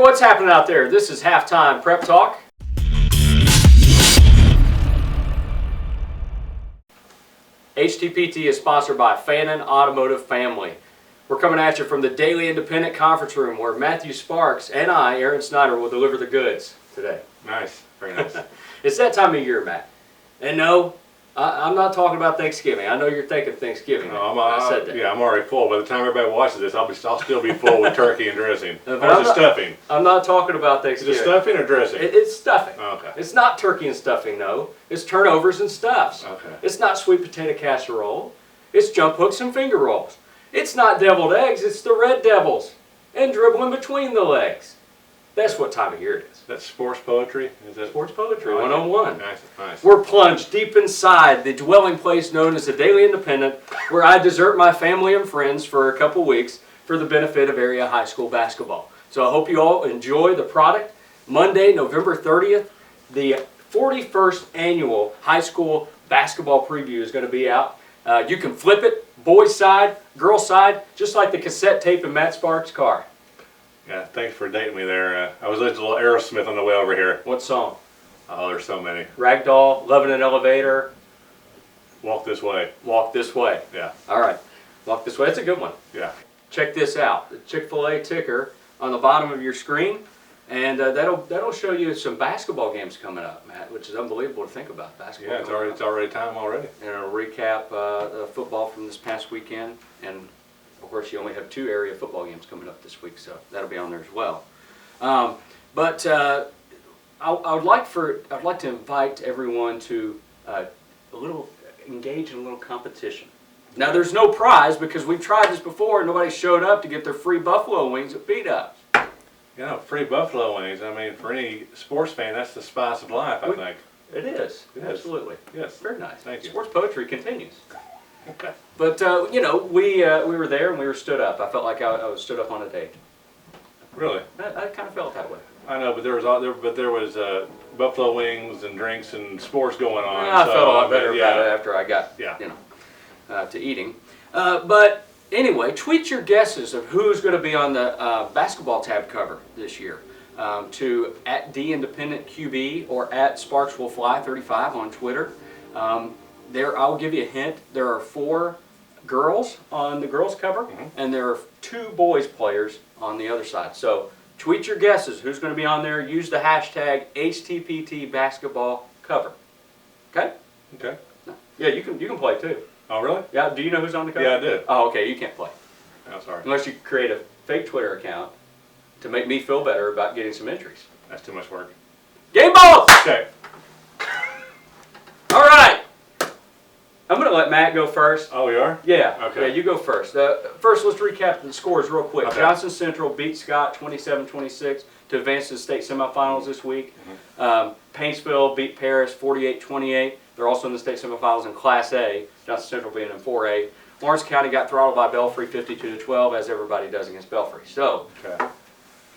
what's happening out there? This is Halftime Prep Talk. HTPT is sponsored by Fannin Automotive Family. We're coming at you from the Daily Independent Conference Room where Matthew Sparks and I, Aaron Snyder, will deliver the goods today. Nice. Very nice. It's that time of year, Matt. And no, I'm not talking about Thanksgiving. I know you're thinking Thanksgiving. No, I said that. Yeah, I'm already full. By the time everybody watches this, I'll still be full with turkey and dressing. But Or is it stuffing? I'm not talking about Is Thanksgiving. it stuffing or dressing? It's stuffing. Oh, okay. It's not turkey and stuffing, no. It's turnovers and stuffs. Okay. It's not sweet potato casserole. It's jump hooks and finger rolls. It's not deviled eggs. It's the red devils and dribbling between the legs. That's what time of year it is. That's sports poetry? Is that Sports Poetry Oh, 101. Nice, nice. We're plunged deep inside the dwelling place known as the Daily Independent, where I desert my family and friends for a couple weeks for the benefit of area high school basketball. So I hope you all enjoy the product. Monday, November 30th, the 41st annual high school basketball preview is going to be out. You can flip it, boys side, girls side, just like the cassette tape in Matt Sparks' car. Yeah, thanks for dating me there. I was listening to a little Aerosmith on the way over here. What song? Oh, there's so many. Ragdoll, Loving an Elevator, Walk This Way. Walk This Way. Yeah, All right, Walk This Way. That's a good one. yeah. Check this out, the Chick-fil-A ticker on the bottom of your screen, and that'll show you some basketball games coming up, Matt, which is unbelievable to think about. Basketball. Yeah, it's already time already. And it'll recap the football from this past weekend, and of course you only have 2 area football games coming up this week, so that'll be on there as well. But I'd like to invite everyone to engage in a little competition. Now there's no prize because we've tried this before and nobody showed up to get their free buffalo wings at Beat Up. You know, free buffalo wings. I mean, for any sports fan, that's the spice of life, I think. It is. It is. Absolutely. Yes. Very nice. Thank you. Sports poetry continues. Okay. But you know, we were there and we were stood up. I felt like I was stood up on a date. Really? I kind of felt that way. I know, but there was buffalo wings and drinks and sports going on. I so, felt a lot better yeah. about it after I got Yeah. to eating. But anyway, tweet your guesses of who's going to be on the basketball tab cover this year to @DIndependentQB or @SparksWillFly35 on Twitter. I'll give you a hint. There are 4 girls on the girls cover, and there are 2 boys players on the other side. So tweet your guesses. Who's going to be on there? Use the hashtag HTPT basketball cover. Okay? Okay. Yeah, you can play too. Oh, really? Yeah. Do you know who's on the cover? Yeah, I did. Oh, okay. You can't play Oh, sorry. unless you create a fake Twitter account to make me feel better about getting some entries. That's too much work. Game balls. Okay. All right. I'm going to let Matt go first. Oh, we are? Yeah. Okay. Yeah, you go first. First, let's recap the scores real quick. Okay. Johnson Central beat Scott 27-26 to advance to the state semifinals this week. Paintsville beat Paris 48-28. They're also in the state semifinals in Class A. Johnson Central being in 4A. Lawrence County got throttled by Belfry 52-12, as everybody does against Belfry. So, Okay.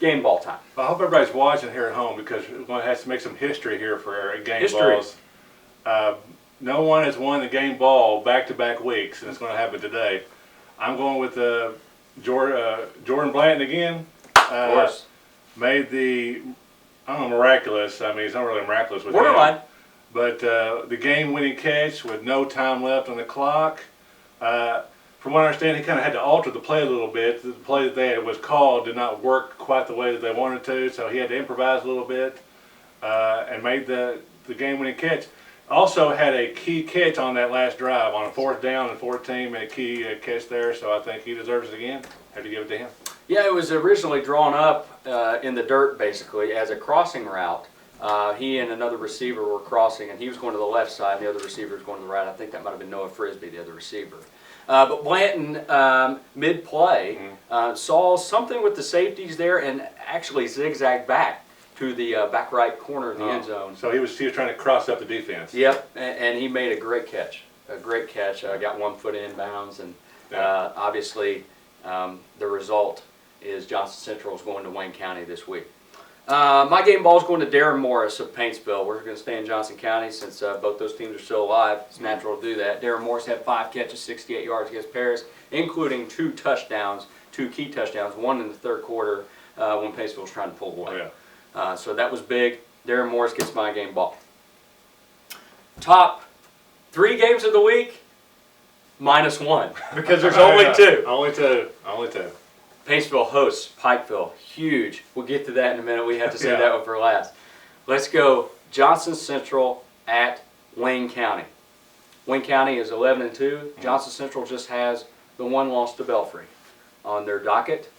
game ball time. Well, I hope everybody's watching here at home because we're going to have to make some history here for game History. balls. No one has won the game ball back-to-back weeks, and it's going to happen today. I'm going with Jordan Blanton again. Of course. Made the, I don't know, miraculous. I mean, it's not really miraculous with Borderline. him. But the game-winning catch with no time left on the clock. From what I understand, he kind of had to alter the play a little bit. The play that was called did not work quite the way that they wanted to, so he had to improvise a little bit and made the game-winning catch. Also had a key catch on that last drive on a 4th down and 14, made a key catch there, so I think he deserves it again. Have to give it to him. Yeah, it was originally drawn up in the dirt, basically, as a crossing route. He and another receiver were crossing, and he was going to the left side, and the other receiver was going to the right. I think that might have been Noah Frisbee, the other receiver. But Blanton, mid-play, saw something with the safeties there and actually zigzagged back to the back right corner of the end zone. So he was trying to cross up the defense. Yep, and he made a great catch. Got 1 foot inbounds, and obviously the result is Johnson Central is going to Wayne County this week. My game ball is going to Darren Morris of Paintsville. We're going to stay in Johnson County since both those teams are still alive. It's natural to do that. Darren Morris had 5 catches, 68 yards against Paris, including 2 touchdowns, 2 key touchdowns, one in the 3rd quarter when Paceville was trying to pull away. Oh, yeah. So that was big. Darren Morris gets my game ball. Top 3 games of the week, -1, because there's only 2. Only two. Only two. Paceville hosts Pikeville. Huge. We'll get to that in a minute. We have to say Yeah. that one for last. Let's go Johnson Central at Wayne County. Wayne County is 11-2. Johnson Central just has the 1 loss to Belfry on their docket.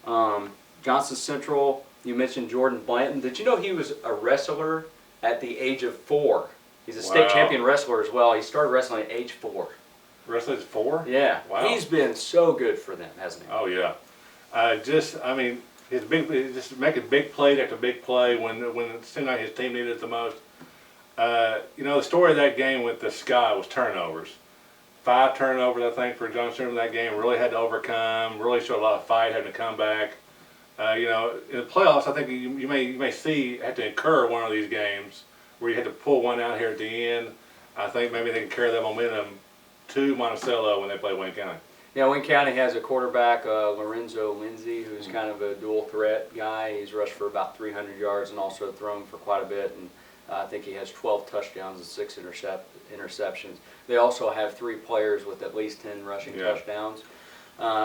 Johnson Central, you mentioned Jordan Blanton. Did you know he was a wrestler at the age of 4? He's a state champion wrestler as well. He started wrestling at age 4. Wrestling's 4? Yeah. Wow. He's been so good for them, hasn't he? Oh yeah. I mean, just making big play after big play when it seemed like his team needed it the most. You know, the story of that game with the Sky was turnovers. 5 turnovers, I think, for Johnson in that game. Really had to overcome. Really showed a lot of fight, having to come back. You know, in the playoffs, I think you may have to incur one of these games where you had to pull one out here at the end. I think maybe they can carry that momentum to Monticello when they play Wayne County. Yeah, Wayne County has a quarterback, Lorenzo Lindsay, who's kind of a dual threat guy. He's rushed for about 300 yards and also thrown for quite a bit. And I think he has 12 touchdowns and 6 interceptions. They also have 3 players with at least 10 rushing touchdowns.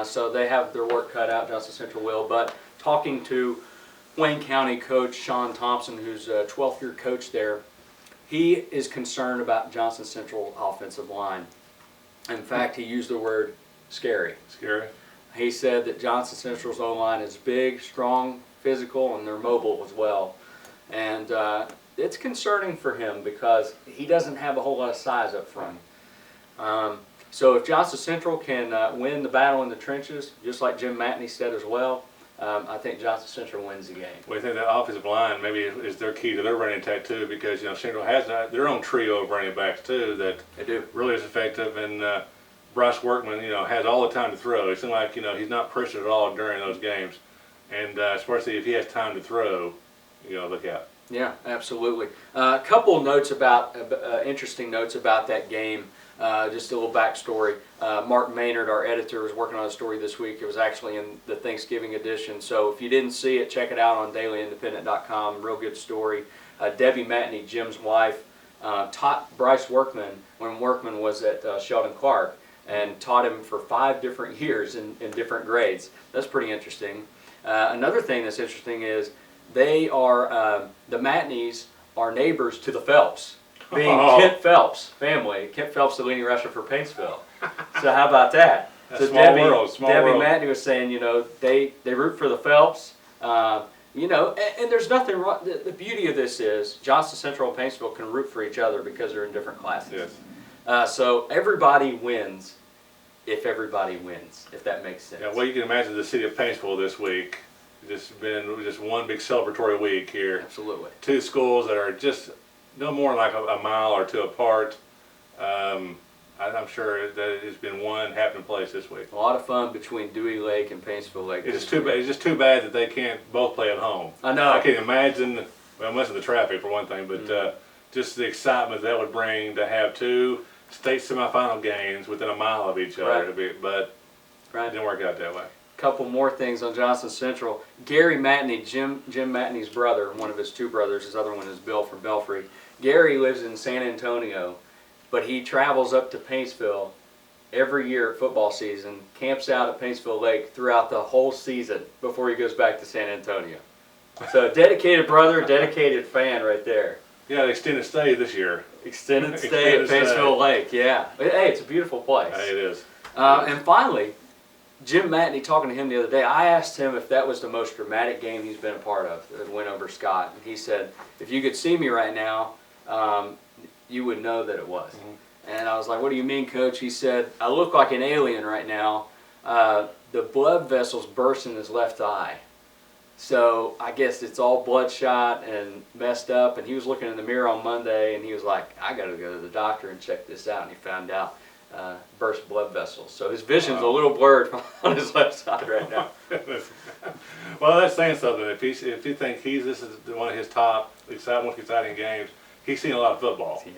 So they have their work cut out, Johnson Central will. But talking to Wayne County coach Sean Thompson, who's a 12th-year coach there, he is concerned about Johnson Central offensive line. In fact, he used the word scary. Scary? He said that Johnson Central's O-line is big, strong, physical, and they're mobile as well. And it's concerning for him because he doesn't have a whole lot of size up front. So if Johnson Central can win the battle in the trenches, just like Jim Matney said as well, I think Johnson Central wins the game. Well, I think that offensive line maybe is their key to their running attack too, because you know Central has their own trio of running backs too that They do. really is effective. And Bryce Workman, you know, has all the time to throw. It seems like he's not pressured at all during those games, and especially if he has time to throw, look out. Yeah, absolutely. A couple notes about interesting notes about that game. Just a little backstory. Mark Maynard, our editor, was working on a story this week. It was actually in the Thanksgiving edition. So if you didn't see it, check it out on dailyindependent.com. Real good story. Debbie Matney, Jim's wife, taught Bryce Workman when Workman was at Sheldon Clark and taught him for 5 different years in different grades. That's pretty interesting. Another thing that's interesting is they are, the Matneys are neighbors to the Phelps. Being Kent Phelps family. Kent Phelps, the leading rusher for Paintsville. So how about that? So small Debbie world. Matney was saying, they root for the Phelps. And there's nothing wrong. The beauty of this is Johnson Central and Paintsville can root for each other because they're in different classes. Yes. So everybody wins if everybody wins, if that makes sense. Yeah, well, you can imagine the city of Paintsville this week. Just one big celebratory week here. Absolutely. 2 schools that are just no more like a mile or 2 apart. I'm sure that it's been one happening place this week. A lot of fun between Dewey Lake and Paintsville Lake. It's just too bad that they can't both play at home. I know. I can imagine, well, most of the traffic for one thing, but just the excitement that would bring to have 2 state semifinal games within a mile of each other. Right. But it didn't work out that way. Couple more things on Johnson Central. Gary Matney, Jim Matney's brother, one of his 2 brothers, his other one is Bill from Belfry. Gary lives in San Antonio, but he travels up to Paintsville every year at football season, camps out at Paintsville Lake throughout the whole season before he goes back to San Antonio. So dedicated brother, dedicated fan right there. Yeah, extended stay this year. Extended stay at Paintsville Lake, yeah. Hey, it's a beautiful place. Hey, it is. And finally, Jim Matney, talking to him the other day, I asked him if that was the most dramatic game he's been a part of, the win over Scott. And he said, if you could see me right now, you would know that it was. And I was like, what do you mean, Coach? He said, I look like an alien right now. The blood vessels burst in his left eye. So I guess it's all bloodshot and messed up. And he was looking in the mirror on Monday, and he was like, I got to go to the doctor and check this out. And he found out burst blood vessels. So his vision's a little blurred on his left side right now. Well, that's saying something. If you think this is one of his top most exciting games, he's seen a lot of football. He is.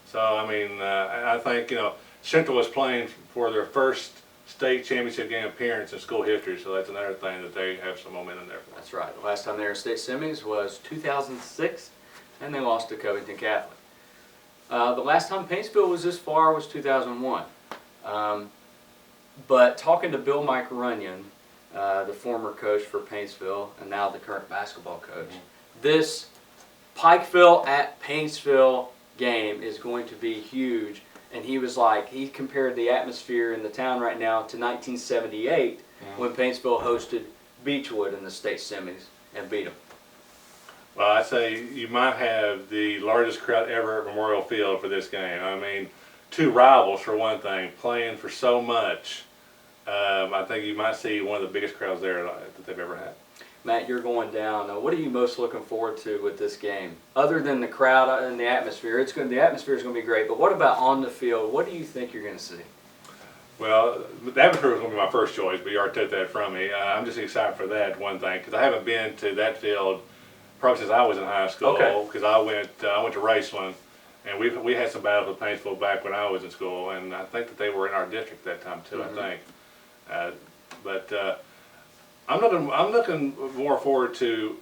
So I mean, I think Central was playing for their first state championship game appearance in school history, so that's another thing that they have some momentum there for. That's right. The last time they were in state semis was 2006, and they lost to Covington Catholic. The last time Paintsville was this far was 2001. But talking to Bill Mike Runyon, the former coach for Paintsville and now the current basketball coach, this Pikeville at Paintsville game is going to be huge. And he was like, he compared the atmosphere in the town right now to 1978 when Paintsville hosted Beechwood in the state semis and beat them. Well, I'd say you might have the largest crowd ever at Memorial Field for this game. I mean, two rivals for one thing, playing for so much. I think you might see one of the biggest crowds there that they've ever had. Matt, you're going down. What are you most looking forward to with this game? Other than the crowd and the atmosphere, the atmosphere is going to be great. But what about on the field? What do you think you're going to see? Well, the atmosphere was going to be my first choice, but you already took that from me. I'm just excited for that one thing because I haven't been to that field probably since I was in high school. Because I went to Raceland, and we had some battles with Paintsville back when I was in school, and I think that they were in our district that time too. I think, but. I'm looking more forward to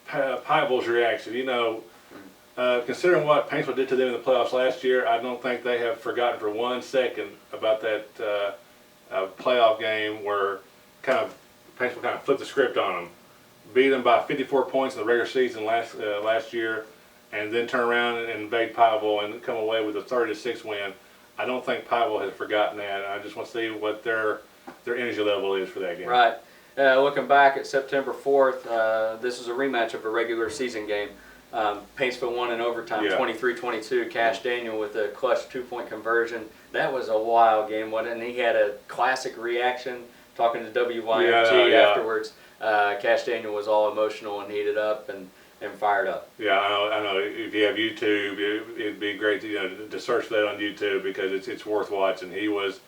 Pikeville's reaction. You know, considering what Paintsville did to them in the playoffs last year, I don't think they have forgotten for 1 second about that playoff game where Paintsville kind of flipped the script on them, beat them by 54 points in the regular season last year, and then turn around and invade Pikeville and come away with a 30-6 win. I don't think Pikeville has forgotten that. I just want to see what their energy level is for that game. Right. Looking back at September 4th, this is a rematch of a regular season game. Paintsville won in overtime, 23-22. Cash Daniel with a clutch 2-point conversion. That was a wild game, wasn't it? And he had a classic reaction talking to WYMT afterwards. Cash Daniel was all emotional and heated up and fired up. Yeah, I know. If you have YouTube, it'd be great to search that on YouTube because it's worth watching. He was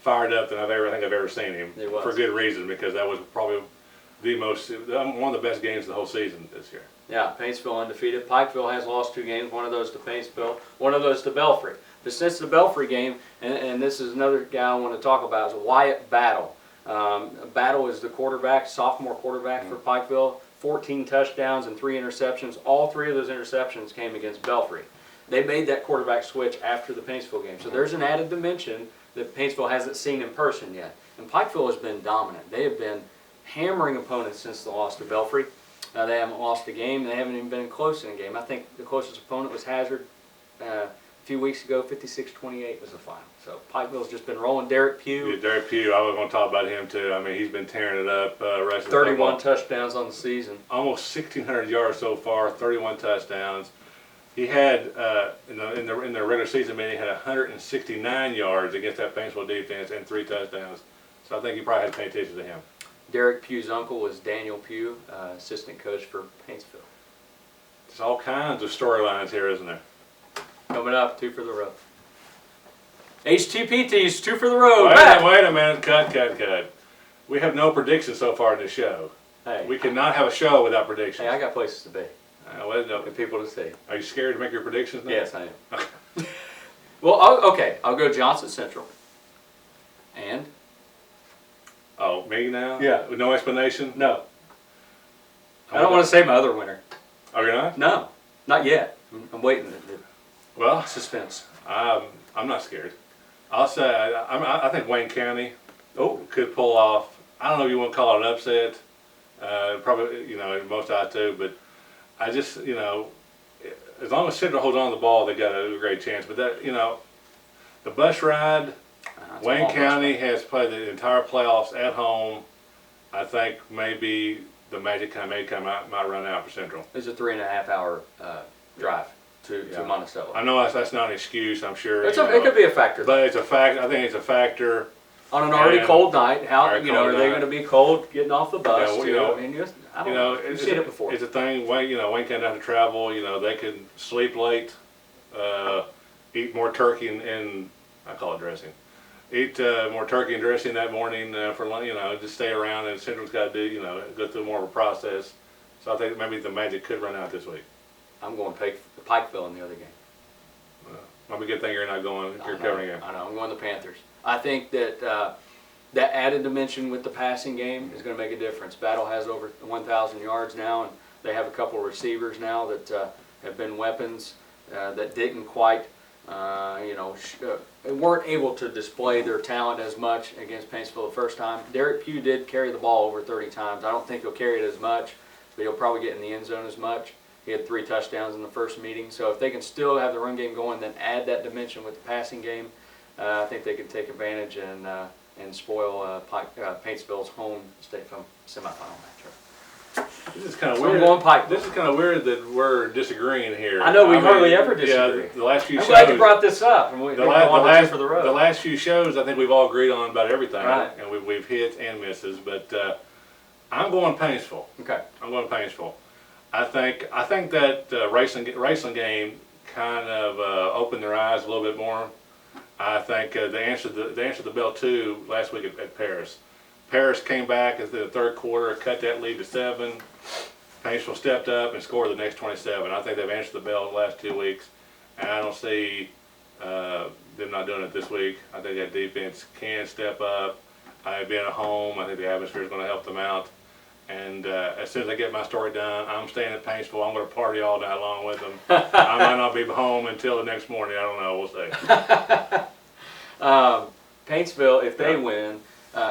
fired up than I think I've ever seen him, for good reason, because that was probably one of the best games of the whole season this year. Yeah, Paintsville undefeated. Pikeville has lost 2 games, one of those to Paintsville, one of those to Belfry. But since the Belfry game, and this is another guy I want to talk about, is Wyatt Battle. Battle is the quarterback, sophomore quarterback for Pikeville, 14 touchdowns and 3 interceptions. All 3 of those interceptions came against Belfry. They made that quarterback switch after the Paintsville game. So there's an added dimension that Paintsville hasn't seen in person yet. And Pikeville has been dominant. They have been hammering opponents since the loss to Belfry. They haven't lost a game. They haven't even been close in a game. I think the closest opponent was Hazard a few weeks ago. 56-28 was the final. So Pikeville's just been rolling. Derek Pugh. Yeah, Derek Pugh, I was going to talk about him too. I mean, he's been tearing it up. 31 touchdowns on the season. Almost 1,600 yards so far, 31 touchdowns. He had, in the regular season meeting, had 169 yards against that Paintsville defense and 3 touchdowns. So I think you probably had to pay attention to him. Derek Pugh's uncle was Daniel Pugh, assistant coach for Paintsville. There's all kinds of storylines here, isn't there? Coming up, 2 for the road. HTPT's 2 for the road. Wait a minute. Cut. We have no predictions so far in this show. Hey, we cannot have a show without predictions. Hey, I got places to be. And people to see. Are you scared to make your predictions now? Yes, I am. Well, I'll go Johnson Central. And? Oh, me now? Yeah. With no explanation? No. I don't want to say my other winner. Oh, you're not? No, not yet. I'm waiting. Well, suspense. I'm not scared. I'll say I think Wayne County could pull off. I don't know if you want to call it an upset. Probably, in most eyes too, but I just, as long as Central holds on to the ball, they got a great chance. But that, the bus ride, Wayne County has played the entire playoffs at home. I think maybe the magic might run out for Central. It's a 3.5 hour drive to Monticello. I know that's not an excuse. I'm sure it could be a factor, but it's a fact. I think it's a factor. On an already cold night, are they going to be cold getting off the bus? I've seen it before. It's a thing. Wayne County doesn't have to travel. They can sleep late, eat more turkey and I call it dressing. Eat more turkey and dressing that morning for lunch. Just stay around. And Central's got to do go through more of a process. So I think maybe the magic could run out this week. I'm going Pikeville in the other game. Might be a good thing you're not going. You're covering it. I know. I'm going the Panthers. I think that that added dimension with the passing game is going to make a difference. Battle has over 1,000 yards now, and they have a couple of receivers now that have been weapons that didn't quite, weren't able to display their talent as much against Paintsville the first time. Derek Pugh did carry the ball over 30 times. I don't think he'll carry it as much, but he'll probably get in the end zone as much. He had 3 touchdowns in the first meeting. So if they can still have the run game going, then add that dimension with the passing game, I think they can take advantage and spoil Paintsville's home state semifinal matchup. This is kind of So weird. I'm going Pike. This is kind of weird that we're disagreeing here. I know we mean, hardly ever disagree. Yeah, the last few I'm shows. glad you brought this up. And The last few shows, I think we've all agreed on about everything, Right. and we've hit and misses. But I'm going Paintsville. Okay. I'm going Paintsville. I think that racing game kind of opened their eyes a little bit more. I think they answered the bell too last week at Paris. Paris came back in the third quarter, cut that lead to 7. Paintsville stepped up and scored the next 27. I think they've answered the bell the last 2 weeks, and I don't see them not doing it this week. I think that defense can step up. Being at home, I think the atmosphere is going to help them out. And as soon as I get my story done, I'm staying at Paintsville. I'm going to party all night long with them. I might not be home until the next morning. I don't know. We'll see. Paintsville, if they win,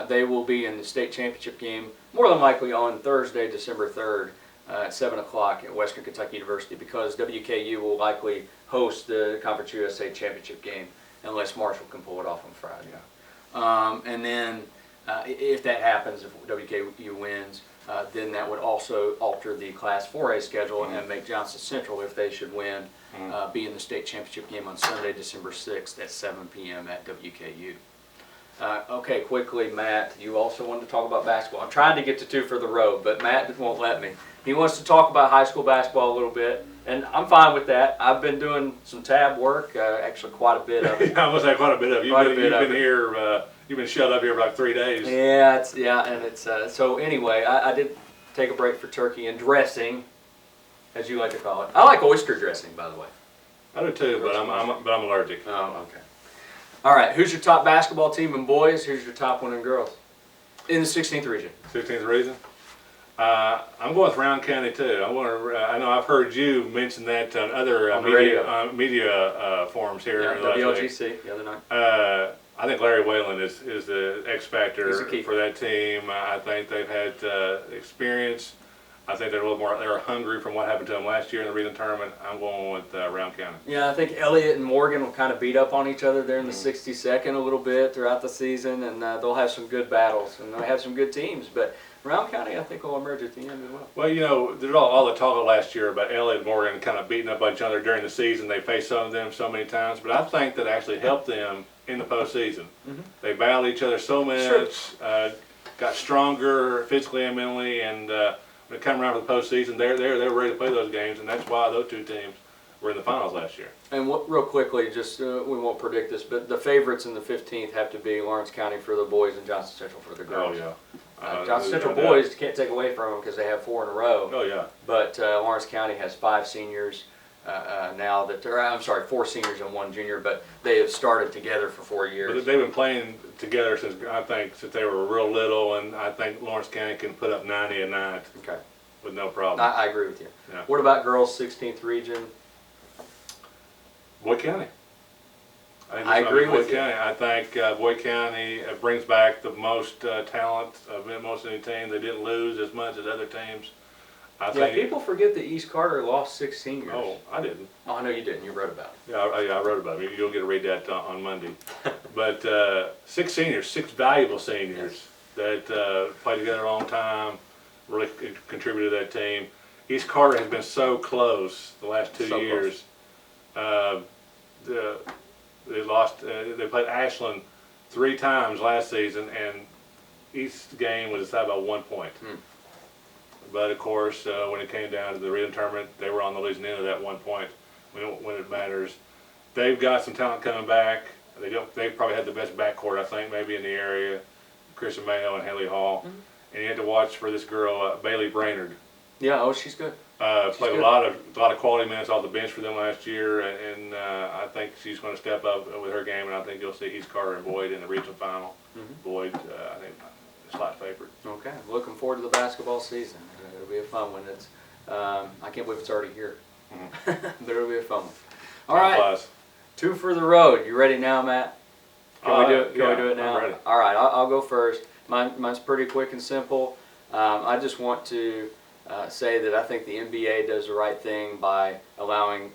they will be in the state championship game, more than likely on Thursday, December 3rd at 7 o'clock at Western Kentucky University, because WKU will likely host the Conference USA championship game unless Marshall can pull it off on Friday. Yeah. And then if that happens, if WKU wins, then that would also alter the Class 4A schedule and make Johnson Central, if they should win, be in the state championship game on Sunday, December 6th at 7 p.m. at WKU. Okay, quickly, Matt, you also wanted to talk about basketball. I'm trying to get to 2 for the road, but Matt won't let me. He wants to talk about high school basketball a little bit, and I'm fine with that. I've been doing some tab work, actually quite a bit of it. Yeah, I must say quite a bit of it. You've been shut up here for like 3 days. Yeah, it's so anyway, I did take a break for turkey and dressing, as you like to call it. I like oyster dressing, by the way. I do too, but I'm allergic. Oh, okay. All right, who's your top basketball team in boys? Who's your top one in girls? In the 16th region. 16th region. I'm going with Round County too. I know I've heard you mention that on other media forums here. Yeah, WLGC the other night. I think Larry Whalen is the X factor for that team. I think they've had experience. I think they're a little more. They're hungry from what happened to them last year in the region tournament. I'm going with Round County. Yeah, I think Elliott and Morgan will kind of beat up on each other there in the 62nd a little bit throughout the season, and they'll have some good battles, and they'll have some good teams. But Round County, I think, will emerge at the end as well. Well, there's all the talk last year about Elliott and Morgan kind of beating up on each other during the season. They faced some of them so many times, but I think that actually helped them in the postseason. They battled each other so much, got stronger physically and mentally, and when it came around for the postseason, they were ready to play those games, and that's why those 2 teams were in the finals last year. And real quickly, just we won't predict this, but the favorites in the 15th have to be Lawrence County for the boys and Johnson Central for the girls. Oh yeah. Johnson Central boys can't take away from them because they have 4 in a row. Oh yeah. But Lawrence County has 5 seniors now that I'm sorry, 4 seniors and 1 junior, but they have started together for 4 years. But they've been playing together since they were real little, and I think Lawrence County can put up 90 a night. Okay. With no problem. I agree with you. Yeah. What about girls 16th region? Boyd County. I agree with you. I think Boyd County brings back the most talent of most any team. They didn't lose as much as other teams. I think people forget that East Carter lost 6 seniors. Oh, I didn't. Oh, I know you didn't. You wrote about it. Yeah, I wrote about it. You'll get to read that on Monday. But 6 seniors, 6 valuable seniors that played together a long time, really contributed to that team. East Carter has been so close the last 2 years. They lost. They played Ashland 3 times last season, and each game was decided by 1 point. But of course, when it came down to the region tournament, they were on the losing end of that 1 point when it matters. They've got some talent coming back. They probably had the best backcourt, I think, maybe in the area. Christian Mayo and Haley Hall. And you had to watch for this girl, Bailey Brainerd. Yeah, she's good. Played good. a lot of quality minutes off the bench for them last year, and I think she's going to step up with her game, and I think you'll see East Carter and Boyd in the regional final. Boyd, I think, a slight favorite. Okay, looking forward to the basketball season. It'll be a fun one. It's I can't believe it's already here, but it'll be a fun one. All Time right, flies. 2 for the road. You ready now, Matt? Can we do it? Can yeah, we do it now? I'm ready. All right, I'll go first. Mine's pretty quick and simple. I just want to say that I think the NBA does the right thing by allowing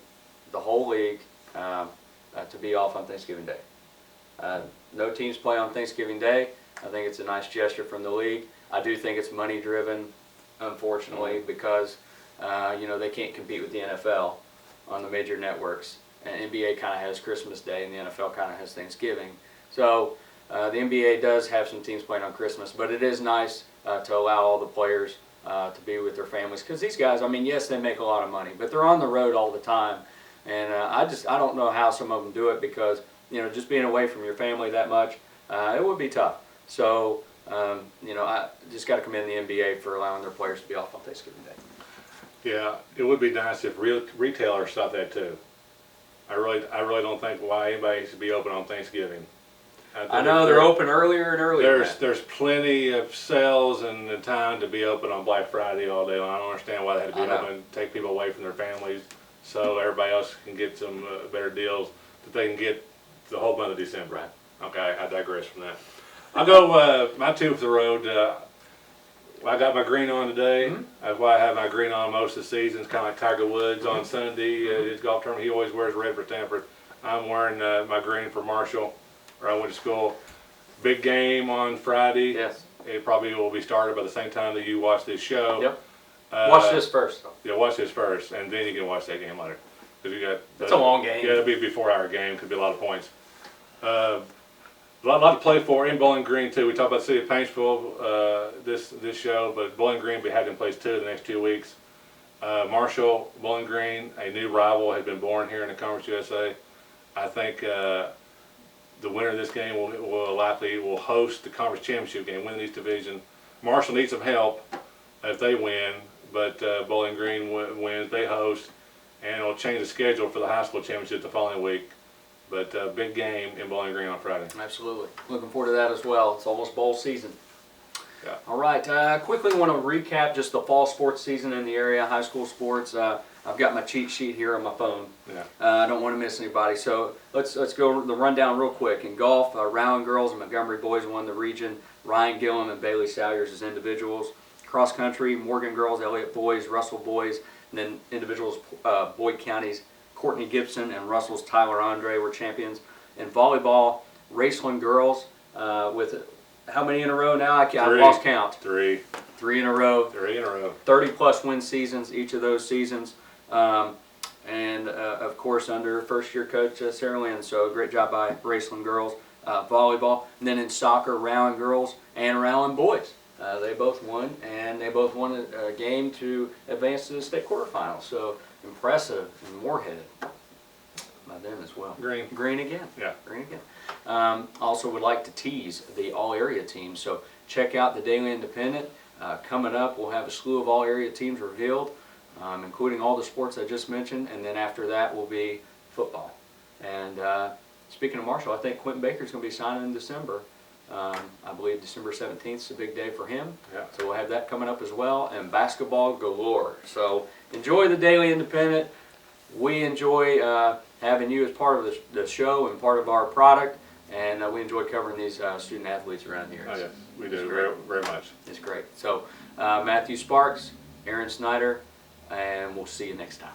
the whole league to be off on Thanksgiving Day. No teams play on Thanksgiving Day. I think it's a nice gesture from the league. I do think it's money driven, unfortunately, because they can't compete with the NFL on the major networks. And NBA kind of has Christmas Day, and the NFL kind of has Thanksgiving. So the NBA does have some teams playing on Christmas, but it is nice to allow all the players to be with their families, because these guys, I mean, yes, they make a lot of money, but they're on the road all the time, and I don't know how some of them do it, because just being away from your family that much, it would be tough. So I just got to commend the NBA for allowing their players to be off on Thanksgiving Day. Yeah, it would be nice if retailers stopped that too. I really don't think why anybody should be open on Thanksgiving. I know they're open earlier and earlier. There's plenty of sales and the time to be open on Black Friday all day long. I don't understand why they had to be open and take people away from their families, so everybody else can get some better deals that they can get the whole month of December. Right. Okay, I digress from that. I'll go my 2 for the road. I got my green on today. That's why I have my green on most of the season. It's kind of like Tiger Woods on Sunday. His golf tournament, he always wears red for Stanford. I'm wearing my green for Marshall, where I went to school. Big game on Friday. Yes. It probably will be started by the same time that you watch this show. Yep. Watch this first, though. Yeah, watch this first, and then you can watch that game later. Because you got. It's a long game. Yeah, it'll be a 4-hour game. Could be a lot of points. A lot to play for in Bowling Green too. We talked about the city of Paintsville this show, but Bowling Green we have in place too the next 2 weeks. Marshall, Bowling Green, a new rival has been born here in the Conference USA. I think the winner of this game will likely host the conference championship game, win the East Division. Marshall needs some help if they win, but Bowling Green wins, they host, and it'll change the schedule for the high school championship the following week. But big game in Bowling Green on Friday. Absolutely. Looking forward to that as well. It's almost bowl season. Yeah. All right. Quickly want to recap just the fall sports season in the area, high school sports. I've got my cheat sheet here on my phone. Yeah. I don't want to miss anybody. So let's go the rundown real quick. In golf, Rowan girls and Montgomery boys won the region. Ryan Gillum and Bailey Salyers as individuals. Cross country, Morgan girls, Elliott boys, Russell boys, and then individuals, Boyd County's Courtney Gibson and Russell's Tyler Andre were champions. In volleyball, Raceland girls with how many in a row now? I've lost count. 3. 3 in a row. 3 in a row. 30-plus win seasons, each of those seasons. And of course, under first-year coach Sarah Lynn. So great job by Raceland girls. Volleyball. And then in soccer, Rowan girls and Rowan boys. They both won, and they both won a game to advance to the state quarterfinals. So impressive and Moorhead by them as well. Green. Green again. Yeah. Green again. Also would like to tease the all-area team. So check out the Daily Independent. Coming up, we'll have a slew of all-area teams revealed, including all the sports I just mentioned. And then after that will be football. And speaking of Marshall, I think Quentin Baker's going to be signing in December. I believe December 17th is a big day for him. Yeah. So we'll have that coming up as well. And basketball galore. So enjoy the Daily Independent. We enjoy having you as part of the show and part of our product. And we enjoy covering these student athletes around here. Oh, yes, we do very, very much. It's great. So Matthew Sparks, Aaron Snyder, and we'll see you next time.